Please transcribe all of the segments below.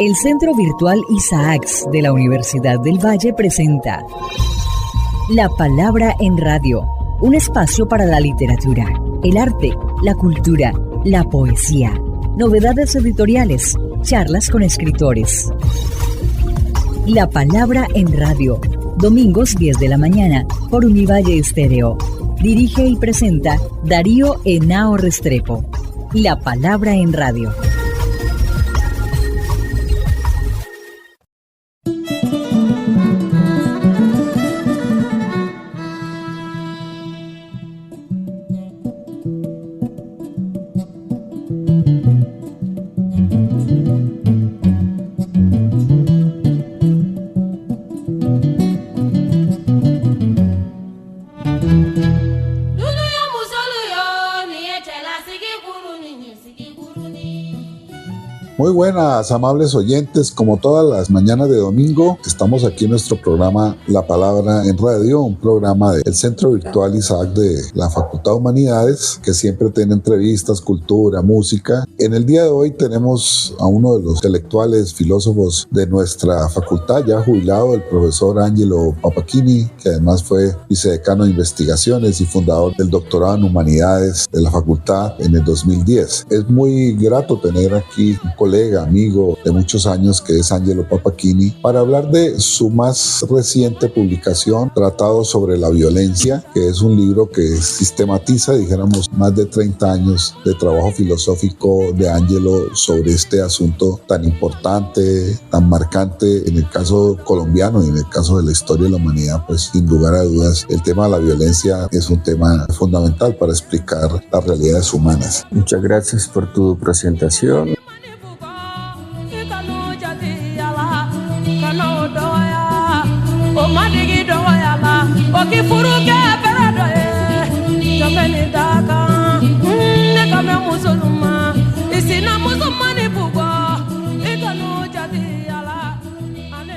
El Centro Virtual Isaacs de la Universidad del Valle presenta La Palabra en Radio, un espacio para la literatura, el arte, la cultura, la poesía, novedades editoriales, charlas con escritores. La Palabra en Radio, domingos 10 de la mañana por Univalle Estéreo. Dirige y presenta Darío Henao Restrepo. La Palabra en Radio. Muy buenas, amables oyentes, como todas las mañanas de domingo, estamos aquí en nuestro programa La Palabra en Radio, un programa del Centro Virtual Isaac de la Facultad de Humanidades, que siempre tiene entrevistas, cultura, música. En el día de hoy tenemos a uno de los intelectuales, filósofos de nuestra facultad, ya jubilado, el profesor Angelo Papachini, que además fue vicedecano de investigaciones y fundador del doctorado en Humanidades de la facultad en el 2010. Es muy grato tener aquí un colega, amigo de muchos años, que es Angelo Papachini, para hablar de su más reciente publicación, Tratado sobre la Violencia, que es un libro que sistematiza, dijéramos, más de 30 años de trabajo filosófico de Angelo sobre este asunto tan importante, tan marcante en el caso colombiano y en el caso de la historia de la humanidad. Pues sin lugar a dudas, el tema de la violencia es un tema fundamental para explicar las realidades humanas. Muchas gracias por tu presentación.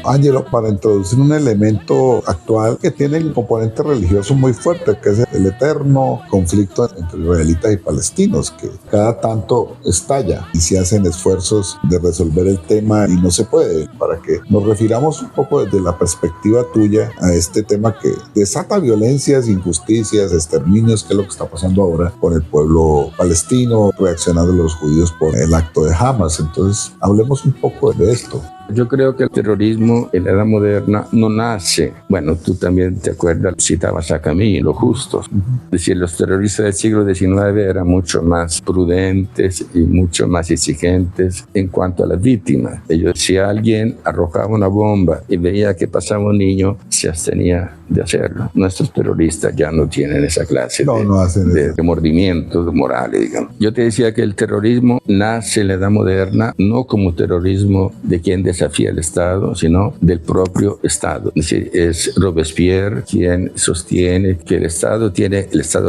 Angelo, para introducir un elemento actual que tiene un componente religioso muy fuerte, que es el eterno conflicto entre israelitas y palestinos, que cada tanto estalla y se hacen esfuerzos de resolver el tema y no se puede. Para que nos refiramos un poco desde la perspectiva tuya a este tema que desata violencias, injusticias, exterminios, que es lo que está pasando ahora con el pueblo palestino, reaccionando los judíos por el acto de Hamas. Entonces, hablemos un poco de esto. Yo creo que el terrorismo en la edad moderna no nace, bueno, tú también te acuerdas, citabas a Camus, los justos. Es decir, los terroristas del siglo XIX eran mucho más prudentes y mucho más exigentes en cuanto a las víctimas. Ellos, si alguien arrojaba una bomba y veía que pasaba un niño, se abstenía de hacerlo. Nuestros terroristas ya no tienen esa clase de remordimientos morales, digamos. Yo te decía que el terrorismo nace en la edad moderna no como terrorismo de quien desafía el Estado, sino del propio Estado. Es decir, es Robespierre quien sostiene que el Estado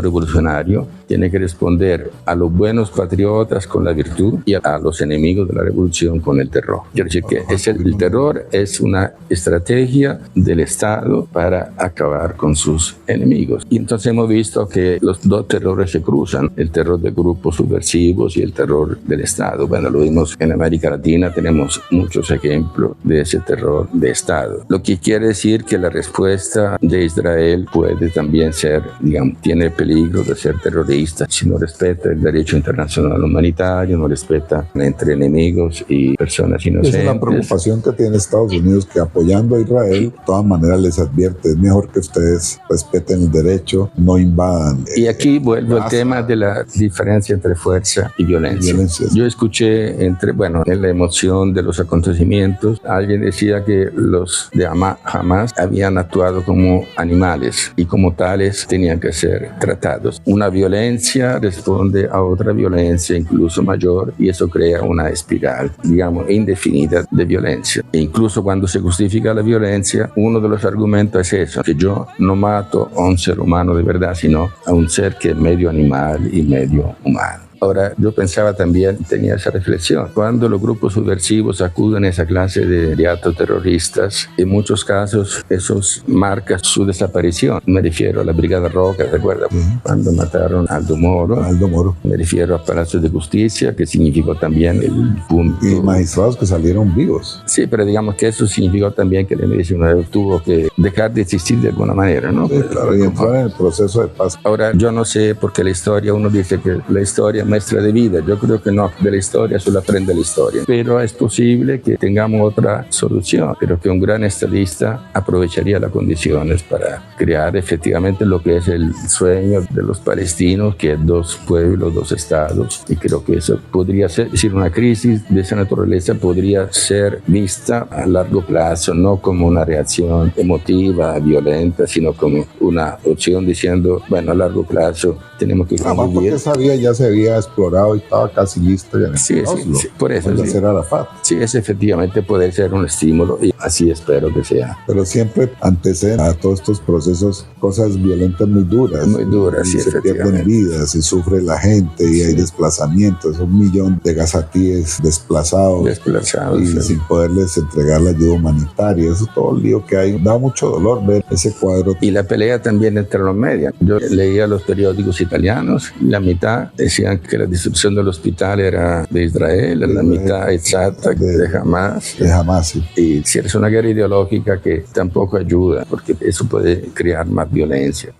revolucionario tiene que responder a los buenos patriotas con la virtud y a los enemigos de la revolución con el terror. Quiero decir que el terror es una estrategia del Estado para acabar con sus enemigos. Y entonces hemos visto que los dos terrores se cruzan, el terror de grupos subversivos y el terror del Estado. Bueno, lo vimos en América Latina, tenemos muchos ejemplos de ese terror de Estado. Lo que quiere decir que la respuesta de Israel puede también ser, digamos, tiene peligro de ser terrorista si no respeta el derecho internacional humanitario, no respeta entre enemigos y personas inocentes. Esa es la preocupación que tiene Estados Unidos, que apoyando a Israel, de todas maneras les advierte, es mejor que ustedes respeten el derecho, no invadan. Y aquí vuelvo al tema de la diferencia entre fuerza y violencia. Yo escuché en la emoción de los acontecimientos, alguien decía que los de Hamas habían actuado como animales y como tales tenían que ser tratados. Una violencia responde a otra violencia incluso mayor y eso crea una espiral, digamos, indefinida de violencia. E incluso cuando se justifica la violencia, uno de los argumentos es eso, que yo no mato a un ser humano de verdad, sino a un ser que es medio animal y medio humano. Ahora, yo pensaba también, tenía esa reflexión, cuando los grupos subversivos acuden a esa clase de actos terroristas, en muchos casos esos marcan su desaparición. Me refiero a la Brigada Roca, ¿recuerda? Cuando mataron a Aldo Moro. Me refiero a Palacio de Justicia, que significó también el punto. Y magistrados que salieron vivos. Sí, pero digamos que eso significó también que el M-19 tuvo que dejar de existir de alguna manera, ¿no? Sí, claro, y entrar en el proceso de paz. Ahora, yo no sé, porque la historia, uno dice que la historia es maestra de vida. Yo creo que no, de la historia solo aprende la historia. Pero es posible que tengamos otra solución. Creo que un gran estadista aprovecharía las condiciones para crear efectivamente lo que es el sueño de los palestinos, que es 2 pueblos, 2 estados. Y creo que eso podría ser, es decir, una crisis de esa naturaleza podría ser vista a largo plazo, no como una reacción emotiva, violenta, sino como una opción diciendo, bueno, a largo plazo tenemos que convivir. Porque esa vía ya se había explorado y estaba casi lista. Ya sí, por eso. Sí. Hacer Arafat. Sí, es efectivamente puede ser un estímulo y así espero que sea. Pero siempre anteceden a todos estos procesos cosas violentas muy duras. Muy duras, sí, se pierden vidas, se sufre la gente y hay desplazamientos. 1 millón de gazatíes desplazados y sí, sin poderles entregar la ayuda humanitaria. Eso es todo el lío que hay. Da mucho dolor ver ese cuadro. Y la pelea también entre los medios. Yo leía los periódicos italianos, la mitad decían que la destrucción del hospital era de Israel, la mitad exacta de Hamas. De Hamas, sí. Y si es una guerra ideológica que tampoco ayuda, porque eso puede crear más violencia.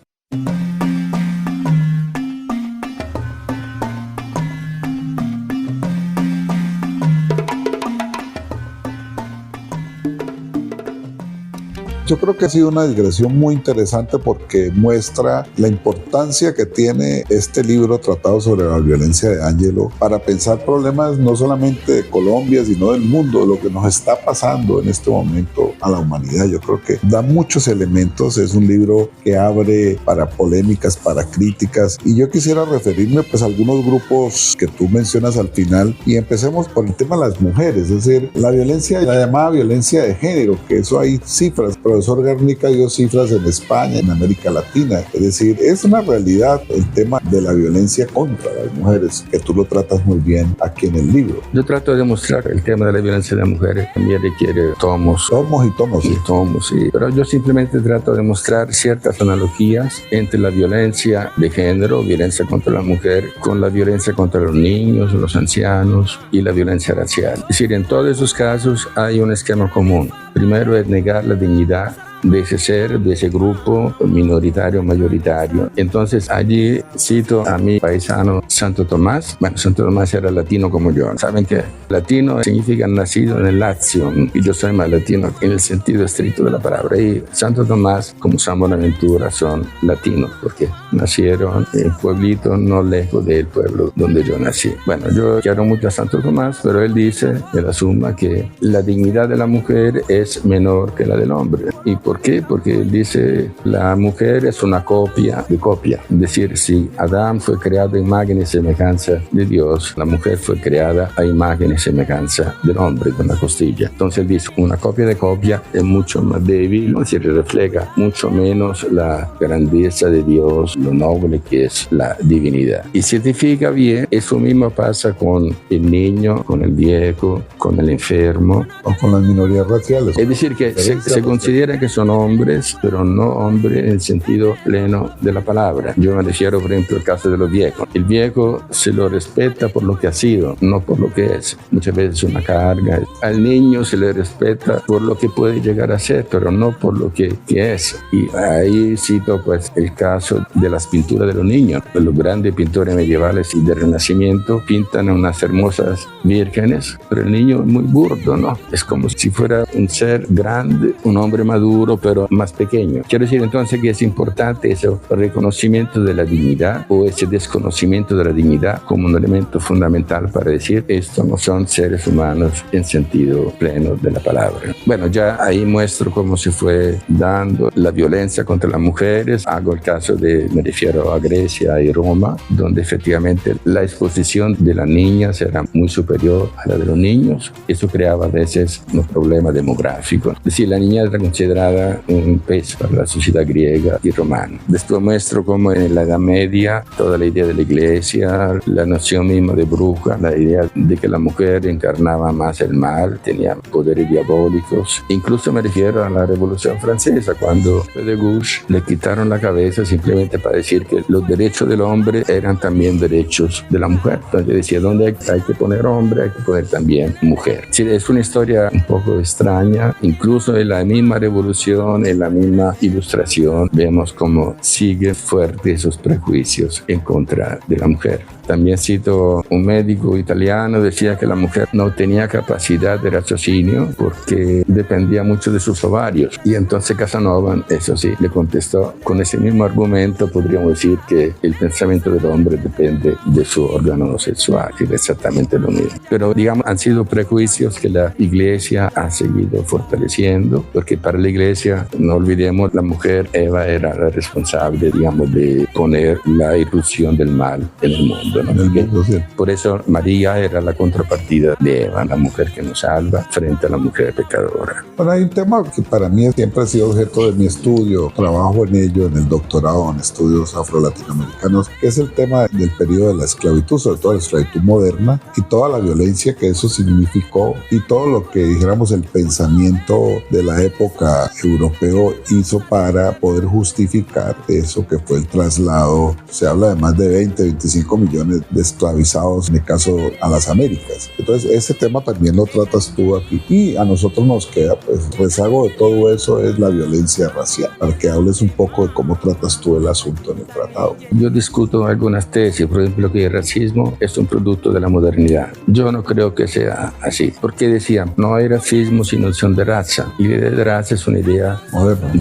Yo creo que ha sido una digresión muy interesante porque muestra la importancia que tiene este libro tratado sobre la violencia de Angelo para pensar problemas no solamente de Colombia, sino del mundo, lo que nos está pasando en este momento a la humanidad. Yo creo que da muchos elementos, es un libro que abre para polémicas, para críticas, y yo quisiera referirme pues a algunos grupos que tú mencionas al final, y empecemos por el tema de las mujeres, es decir, la violencia, la llamada violencia de género, que eso hay cifras. El profesor Garnica dio cifras en España, en América Latina. Es decir, es una realidad el tema de la violencia contra las mujeres, que tú lo tratas muy bien aquí en el libro. Yo trato de demostrar el tema de la violencia de las mujeres también requiere tomos. Tomos y tomos, sí. Tomos, sí. Pero yo simplemente trato de mostrar ciertas analogías entre la violencia de género, violencia contra la mujer, con la violencia contra los niños, los ancianos y la violencia racial. Es decir, en todos esos casos hay un esquema común. Primero es negar la dignidad de ese ser, de ese grupo minoritario, mayoritario. Entonces allí cito a mi paisano Santo Tomás. Bueno, Santo Tomás era latino como yo. ¿Saben qué? Latino significa nacido en el Lazio, y yo soy más latino en el sentido estricto de la palabra. Y Santo Tomás, como San Buenaventura, son latinos porque nacieron en un pueblito no lejos del pueblo donde yo nací. Bueno, yo quiero mucho a Santo Tomás, pero él dice, él asuma que la dignidad de la mujer es menor que la del hombre. ¿Y por qué? Porque él dice, la mujer es una copia de copia. Es decir, si Adán fue creado a imagen y semejanza de Dios, la mujer fue creada a imagen y semejanza del hombre, de una costilla. Entonces él dice, una copia de copia es mucho más débil, es decir, refleja mucho menos la grandeza de Dios, lo noble que es la divinidad. Y si te fijas bien, eso mismo pasa con el niño, con el viejo, con el enfermo. O con las minorías raciales. Es decir, que se considera que son hombres, pero no hombres en el sentido pleno de la palabra. Yo me refiero, por ejemplo, al caso de los viejos. El viejo se lo respeta por lo que ha sido, no por lo que es. Muchas veces es una carga. Al niño se le respeta por lo que puede llegar a ser, pero no por lo que es. Y ahí cito pues el caso de las pinturas de los niños. Los grandes pintores medievales y del Renacimiento pintan a unas hermosas vírgenes, pero el niño es muy burdo, ¿no? Es como si fuera un ser grande, un hombre maduro, pero más pequeño. Quiero decir entonces que es importante ese reconocimiento de la dignidad o ese desconocimiento de la dignidad como un elemento fundamental para decir estos no son seres humanos en sentido pleno de la palabra. Bueno, ya ahí muestro cómo se fue dando la violencia contra las mujeres. Hago el caso me refiero a Grecia y Roma, donde efectivamente la exposición de las niñas era muy superior a la de los niños. Eso creaba a veces un problema demográfico. Es decir, la niña era considerada era un peso para la sociedad griega y romana. Después muestro cómo en la Edad Media toda la idea de la iglesia, la noción misma de bruja, la idea de que la mujer encarnaba más el mal, tenía poderes diabólicos. Incluso me refiero a la Revolución Francesa, cuando de Gauche le quitaron la cabeza simplemente para decir que los derechos del hombre eran también derechos de la mujer. Entonces decía, ¿dónde hay que poner hombre? Hay que poner también mujer. Sí, es una historia un poco extraña. Incluso en la misma revolución, en la misma ilustración, vemos cómo sigue fuerte esos prejuicios en contra de la mujer. También cito un médico italiano, decía que la mujer no tenía capacidad de raciocinio porque dependía mucho de sus ovarios. Y entonces Casanova, eso sí, le contestó con ese mismo argumento, podríamos decir que el pensamiento del hombre depende de su órgano sexual, que es exactamente lo mismo. Pero digamos, han sido prejuicios que la iglesia ha seguido fortaleciendo, porque para la iglesia, no olvidemos, la mujer, Eva, era la responsable, digamos, de poner la irrupción del mal en el mundo. ¿No? Por eso María era la contrapartida de Eva, la mujer que nos salva frente a la mujer pecadora. Bueno, hay un tema que para mí siempre ha sido objeto de mi estudio, trabajo en ello en el doctorado en estudios afro-latinoamericanos, que es el tema del periodo de la esclavitud, sobre todo la esclavitud moderna y toda la violencia que eso significó y todo lo que, dijéramos, el pensamiento de la época europeo hizo para poder justificar eso que fue el traslado. Se habla de más de 25 millones de esclavizados, en el caso a las Américas. Entonces ese tema también lo tratas tú aquí y a nosotros nos queda, pues, rezago de todo eso es la violencia racial, para que hables un poco de cómo tratas tú el asunto en el tratado. Yo discuto algunas tesis, por ejemplo, que el racismo es un producto de la modernidad. Yo no creo que sea así, porque decían, no hay racismo sin noción de raza, y la idea de raza es una idea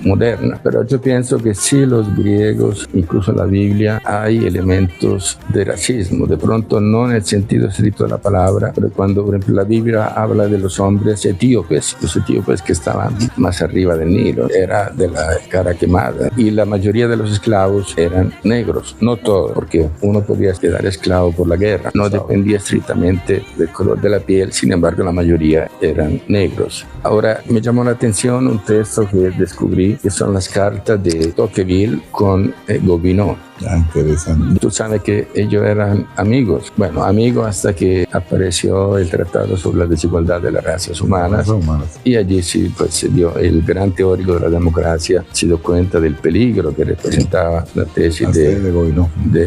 moderna. Pero yo pienso que sí, los griegos, incluso en la Biblia, hay elementos de racismo, de pronto no en el sentido estricto de la palabra, pero cuando, por ejemplo, la Biblia habla de los hombres etíopes, los etíopes que estaban más arriba del Nilo, era de la cara quemada, y la mayoría de los esclavos eran negros, no todos, porque uno podía quedar esclavo por la guerra, no dependía estrictamente del color de la piel, sin embargo la mayoría eran negros. Ahora me llamó la atención un texto que descubrí, que son las cartas de Tocqueville con Gobineau. Interesante. Tú sabes que ellos eran amigos. Bueno, amigos hasta que apareció el Tratado sobre la Desigualdad de las Razas Humanas. Y allí sí, pues, se dio el gran teórico de la democracia, se dio cuenta del peligro que representaba la tesis de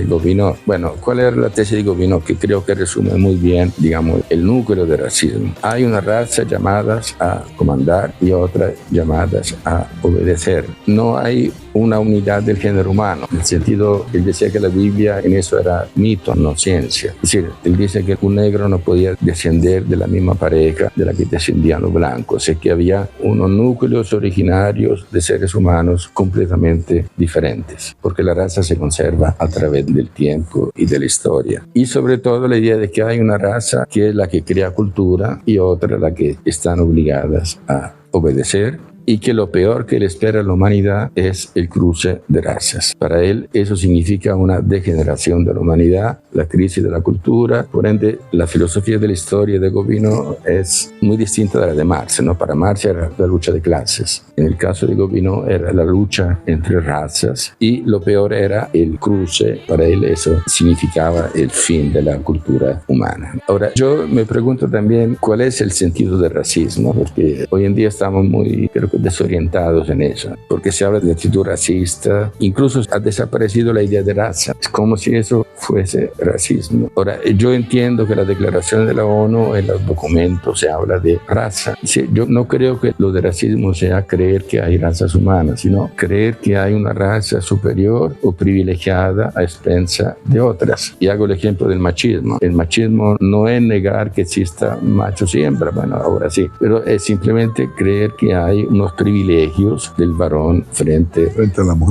Gobineau. Bueno, ¿cuál era la tesis de Gobineau? Que creo que resume muy bien, digamos, el núcleo del racismo. Hay una raza llamadas a comandar y otras llamadas a obedecer. No hay una unidad del género humano, en el sentido, él decía que la Biblia en eso era mito, no ciencia. Es decir, él dice que un negro no podía descender de la misma pareja de la que descendían los blancos, o sea que había unos núcleos originarios de seres humanos completamente diferentes, porque la raza se conserva a través del tiempo y de la historia. Y sobre todo la idea de que hay una raza que es la que crea cultura y otra la que están obligadas a obedecer, y que lo peor que le espera a la humanidad es el cruce de razas. Para él eso significa una degeneración de la humanidad, la crisis de la cultura. Por ende, la filosofía de la historia de Gobineau es muy distinta de la de Marx, ¿no? Para Marx era la lucha de clases. En el caso de Gobineau era la lucha entre razas y lo peor era el cruce. Para él eso significaba el fin de la cultura humana. Ahora, yo me pregunto también cuál es el sentido del racismo, porque hoy en día estamos muy, creo que, desorientados en eso, porque se habla de actitud racista, incluso ha desaparecido la idea de raza, es como si eso fuese racismo. Ahora, yo entiendo que la declaración de la ONU, en los documentos se habla de raza. Sí, yo no creo que lo de racismo sea creer que hay razas humanas, sino creer que hay una raza superior o privilegiada a expensa de otras. Y hago el ejemplo del machismo. El machismo no es negar que exista machos y hembras, bueno, ahora sí, pero es simplemente creer que hay unos privilegios del varón frente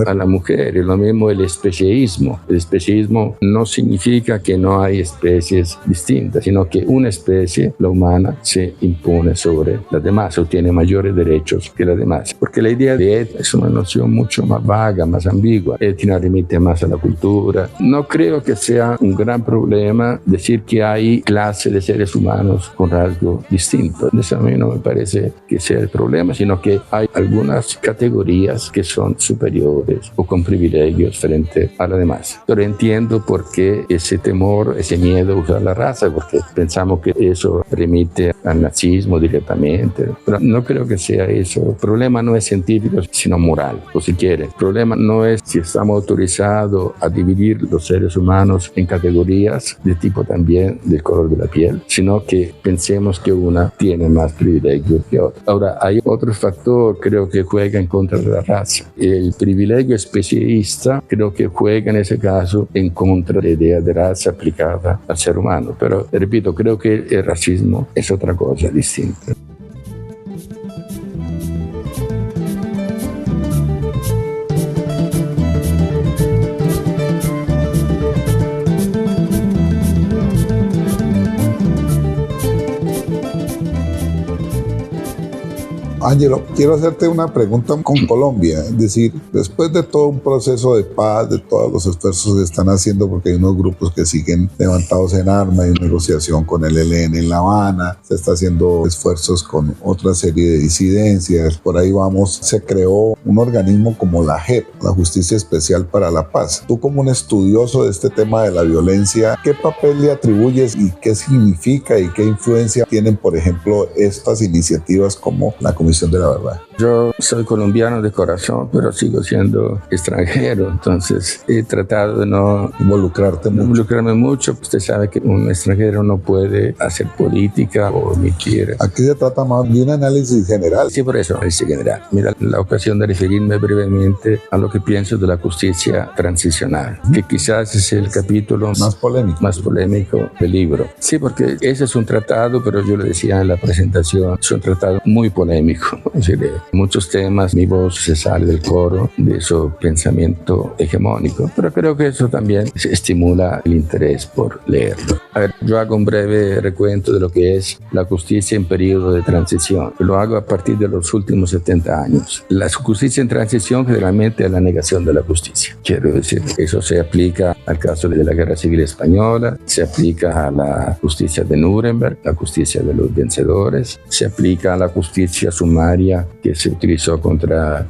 a la mujer. Es lo mismo el especiesismo. El especiesismo no significa que no hay especies distintas, sino que una especie, la humana, se impone sobre las demás o tiene mayores derechos que las demás. Porque la idea de etnia es una noción mucho más vaga, más ambigua. Etnia remite más a la cultura. No creo que sea un gran problema decir que hay clase de seres humanos con rasgos distintos. Eso a mí no me parece que sea el problema, sino que hay algunas categorías que son superiores o con privilegios frente a las demás. Pero entiendo por qué ese temor, ese miedo a usar la raza, porque pensamos que eso remite al nazismo directamente, pero no creo que sea eso. El problema no es científico, sino moral, o si quiere. El problema no es si estamos autorizados a dividir los seres humanos en categorías de tipo también del color de la piel, sino que pensemos que una tiene más privilegios que otra. Ahora, hay otro factor, creo que juega en contra de la raza. El privilegio especialista creo que juega en ese caso en contra de la idea de raza aplicada al ser humano. Pero, repito, creo que el racismo es otra cosa distinta. Ángelo, quiero hacerte una pregunta con Colombia, es decir, después de todo un proceso de paz, de todos los esfuerzos que se están haciendo, porque hay unos grupos que siguen levantados en armas, hay una negociación con el ELN en La Habana, se está haciendo esfuerzos con otra serie de disidencias, por ahí vamos, se creó un organismo como la JEP, la Justicia Especial para la Paz. Tú como un estudioso de este tema de la violencia, ¿qué papel le atribuyes y qué significa y qué influencia tienen, por ejemplo, estas iniciativas como la Comisión de la Verdad? Yo soy colombiano de corazón, pero sigo siendo extranjero, entonces he tratado de no involucrarme mucho. Usted sabe que un extranjero no puede hacer política o ni quiere. Aquí se trata más de un análisis general. Sí, por eso, análisis general. Mira, la ocasión de referirme brevemente a lo que pienso de la justicia transicional, que quizás es el capítulo más polémico del libro. Sí, porque ese es un tratado, pero yo lo decía en la presentación, es un tratado muy polémico. Es decir, muchos temas, mi voz se sale del coro de ese pensamiento hegemónico, pero creo que eso también estimula el interés por leerlo. A ver, yo hago un breve recuento de lo que es la justicia en periodo de transición. Lo hago a partir de los últimos 70 años. La justicia en transición generalmente es la negación de la justicia. Quiero decir, eso se aplica al caso de la Guerra Civil Española, se aplica a la justicia de Nuremberg, la justicia de los vencedores, se aplica a la justicia sumaria que se utilizó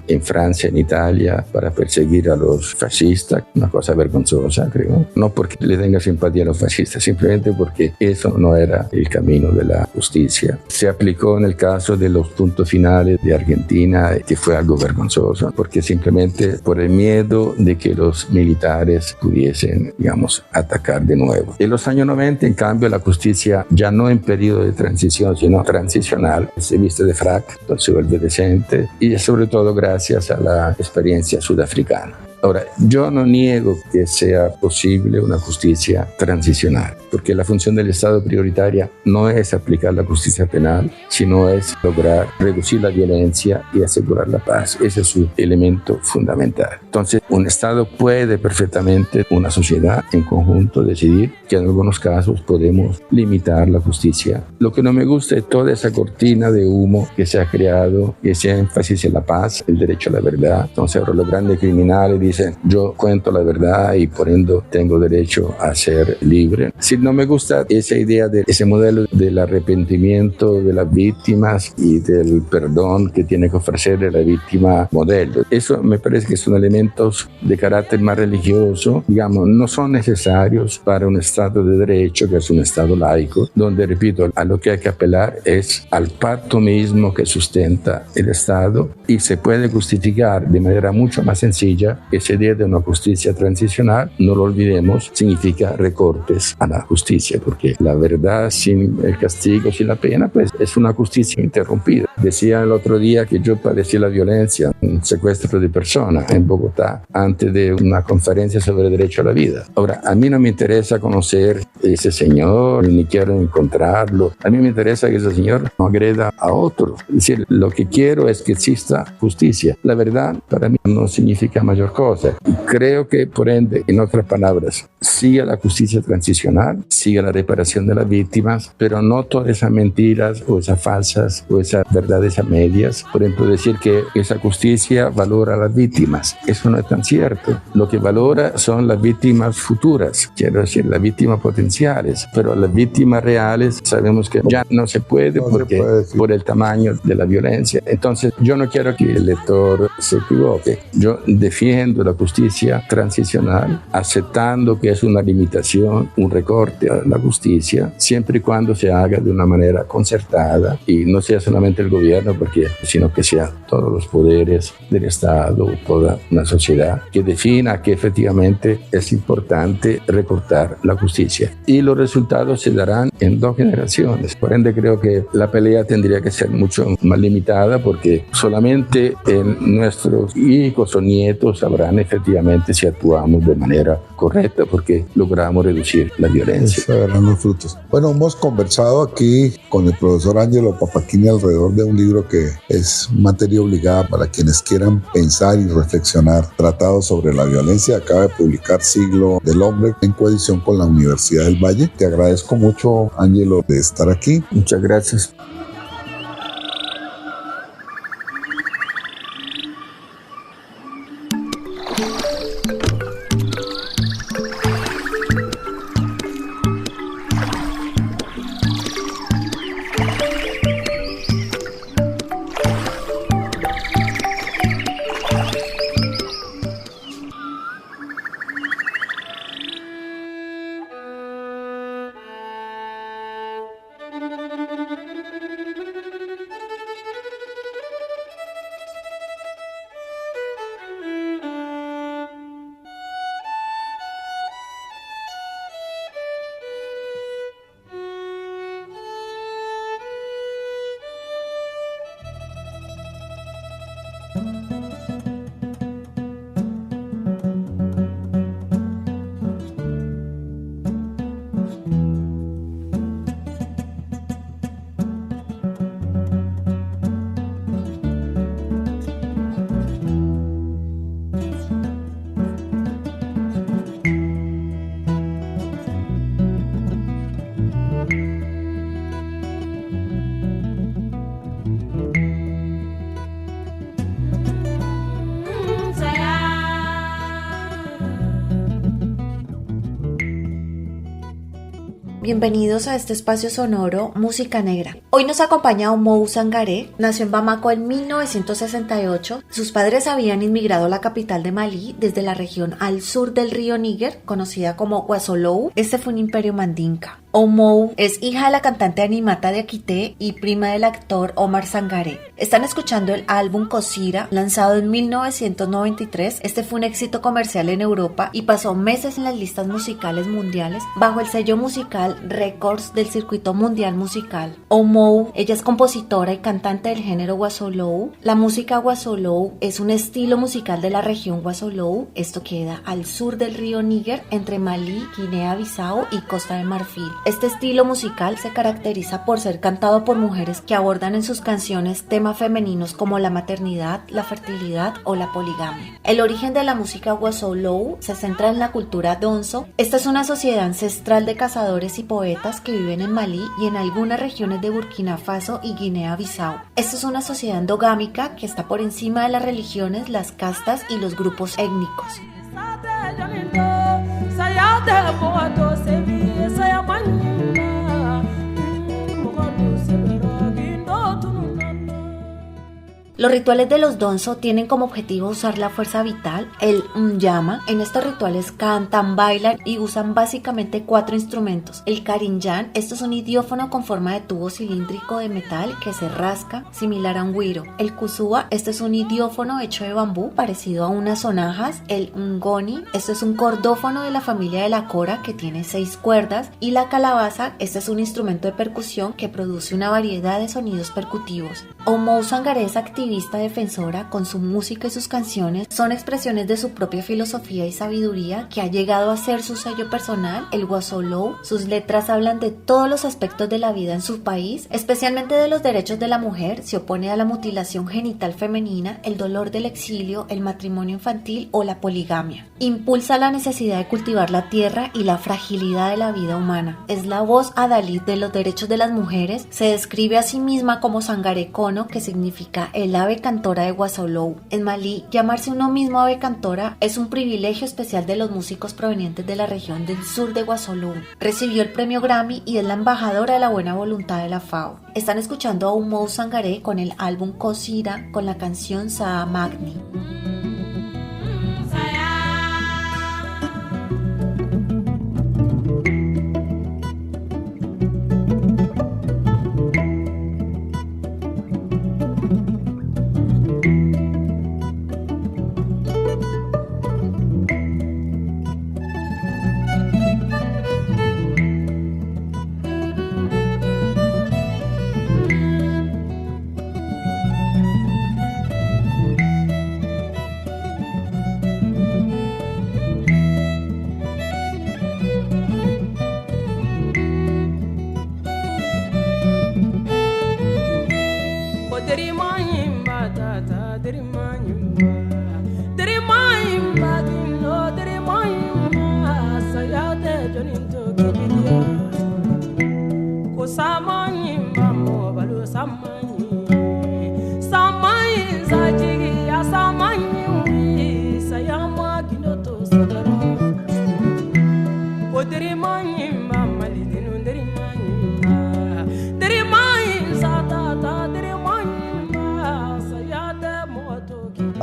en Francia, en Italia, para perseguir a los fascistas, una cosa vergonzosa, creo. No porque le tenga simpatía a los fascistas, simplemente porque eso no era el camino de la justicia. Se aplicó en el caso de los puntos finales de Argentina, que fue algo vergonzoso, porque simplemente por el miedo de que los militares pudiesen, digamos, atacar de nuevo. En los años 90, en cambio, la justicia ya no en periodo de transición, sino transicional, se viste de frac, entonces se vuelve decente, y sobre todo gracias a la experiencia sudafricana. Ahora, yo no niego que sea posible una justicia transicional, porque la función del Estado prioritaria no es aplicar la justicia penal, sino es lograr reducir la violencia y asegurar la paz. Ese es su elemento fundamental. Entonces, un Estado puede perfectamente, una sociedad en conjunto, decidir que en algunos casos podemos limitar la justicia. Lo que no me gusta es toda esa cortina de humo que se ha creado, que se énfasis en la paz, el derecho a la verdad. Entonces, ahora los grandes criminales dicen, yo cuento la verdad y por ende tengo derecho a ser libre. Si no me gusta esa idea de ese modelo del arrepentimiento de las víctimas y del perdón que tiene que ofrecerle la víctima modelo. Eso me parece que son elementos de carácter más religioso, digamos, no son necesarios para un Estado de derecho, que es un Estado laico, donde, repito, a lo que hay que apelar es al pacto mismo que sustenta el Estado, y se puede justificar de manera mucho más sencilla esa idea de una justicia transicional. No lo olvidemos, significa recortes a la justicia, porque la verdad sin el castigo, sin la pena, pues es una justicia interrumpida. Decía el otro día que yo padecí la violencia, un secuestro de personas en Bogotá, antes de una conferencia sobre derecho a la vida. Ahora, a mí no me interesa conocer ese señor, ni quiero encontrarlo. A mí me interesa que ese señor no agreda a otro. Es decir, lo que quiero es que exista justicia. La verdad, para mí, no significa mayor cosa. Y creo que, por ende, en otras palabras, siga la justicia transicional, siga la reparación de las víctimas, pero no todas esas mentiras o esas falsas o esas verdades a medias. Por ejemplo, decir que esa justicia valora a las víctimas. Eso no es tan cierto. Lo que valora son las víctimas futuras, quiero decir, las víctimas potenciales, pero las víctimas reales sabemos que ya no se puede por el tamaño de la violencia. Entonces, yo no quiero que el lector se equivoque. Yo defiendo la justicia transicional, aceptando que es una limitación, un recorte a la justicia, siempre y cuando se haga de una manera concertada y no sea solamente el gobierno, sino que sea todos los poderes del Estado, toda una sociedad que defina que efectivamente es importante recortar la justicia. Y los resultados se darán en 2 generaciones. Por ende, creo que la pelea tendría que ser mucho más limitada, porque solamente en nuestros hijos o nietos sabrán efectivamente si actuamos de manera correcta, porque logramos reducir la violencia. Se verán los frutos. Bueno, hemos conversado aquí con el profesor Ángelo Papacchini alrededor de un libro que es materia obligada para quienes quieran pensar y reflexionar. Tratado sobre la violencia, acaba de publicar Siglo del Hombre en coedición con la Universidad del Valle. Te agradezco mucho, Ángelo, de estar aquí. Muchas gracias. Bienvenidos a este espacio sonoro Música Negra. Hoy nos acompaña Oumou Sangaré. Nació en Bamako en 1968. Sus padres habían inmigrado a la capital de Malí desde la región al sur del río Níger, conocida como Ouagadougou. Este fue un imperio mandinka. Oumou es hija de la cantante Animata Diakité y prima del actor Omar Sangaré. Están escuchando el álbum Cosira, lanzado en 1993. Este fue un éxito comercial en Europa y pasó meses en las listas musicales mundiales bajo el sello musical Records del circuito mundial musical. Oumou, ella es compositora y cantante del género Ouagadougou. La música Ouagadougou es un estilo musical de la región Ouagadougou. Esto queda al sur del río Níger, entre Malí, Guinea-Bissau y Costa de Marfil. Este estilo musical se caracteriza por ser cantado por mujeres que abordan en sus canciones temas femeninos como la maternidad, la fertilidad o la poligamia. El origen de la música Ouagadougou se centra en la cultura donso. Esta es una sociedad ancestral de cazadores y poetas que viven en Malí y en algunas regiones de Burkina Faso y Guinea-Bissau. Esta es una sociedad endogámica que está por encima de las religiones, las castas y los grupos étnicos. Los rituales de los donso tienen como objetivo usar la fuerza vital, el nyama. En estos rituales cantan, bailan y usan básicamente 4 instrumentos. El karinjan, esto es un idiófono con forma de tubo cilíndrico de metal que se rasca, similar a un güiro. El kusuba, esto es un idiófono hecho de bambú, parecido a unas sonajas. El ngoni, esto es un cordófono de la familia de la cora que tiene 6 cuerdas. Y la calabaza, este es un instrumento de percusión que produce una variedad de sonidos percutivos. Oumou Sangaré es activista activista defensora, con su música y sus canciones, son expresiones de su propia filosofía y sabiduría que ha llegado a ser su sello personal, el Guasolou. Sus letras hablan de todos los aspectos de la vida en su país, especialmente de los derechos de la mujer, se opone a la mutilación genital femenina, el dolor del exilio, el matrimonio infantil o la poligamia. Impulsa la necesidad de cultivar la tierra y la fragilidad de la vida humana. Es la voz adalid de los derechos de las mujeres. Se describe a sí misma como Sangaré Kono, que significa el ave cantora de Guasolou. En Malí, llamarse uno mismo ave cantora es un privilegio especial de los músicos provenientes de la región del sur de Guasolou. Recibió el premio Grammy y es la embajadora de la buena voluntad de la FAO. Están escuchando a Oumou Sangaré con el álbum Kosira, con la canción Saa Magni.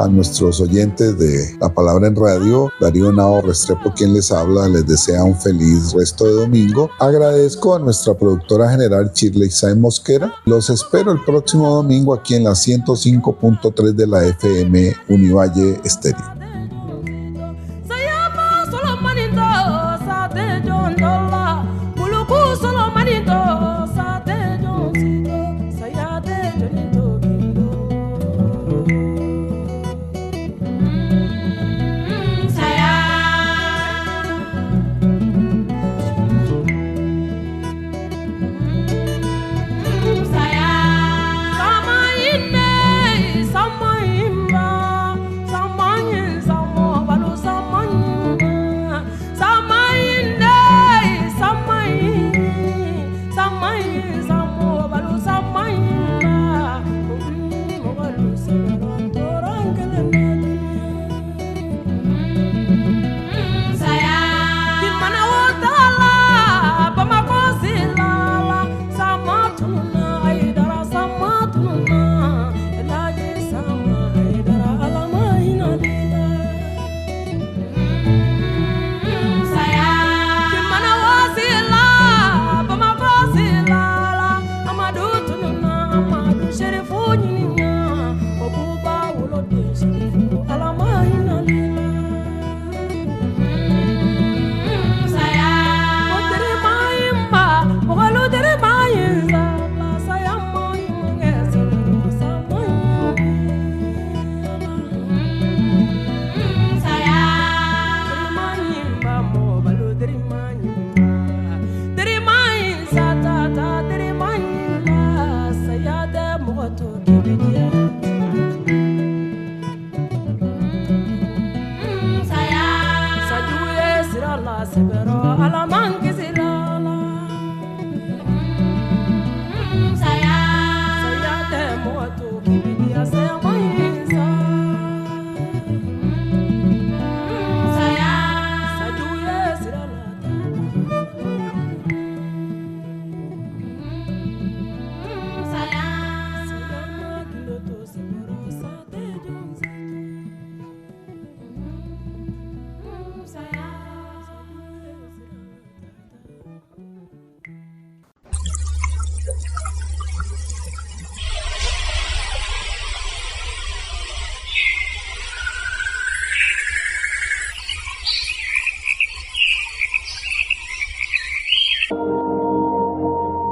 A nuestros oyentes de La Palabra en Radio, Darío Nao Restrepo quien les habla, les desea un feliz resto de domingo. Agradezco a nuestra productora general Shirley Sáenz Mosquera. Los espero el próximo domingo aquí en la 105.3 de la FM Univalle Estéreo.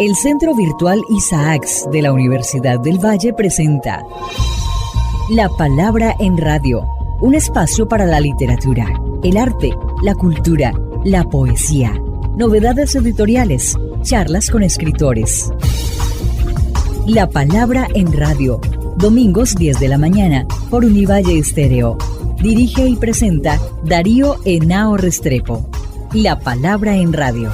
El Centro Virtual Isaacs de la Universidad del Valle presenta La palabra en radio, un espacio para la literatura, el arte, la cultura, la poesía, novedades editoriales, charlas con escritores. La palabra en radio, domingos 10 de la mañana por Univalle Estéreo. Dirige y presenta Darío Henao Restrepo. La palabra en radio.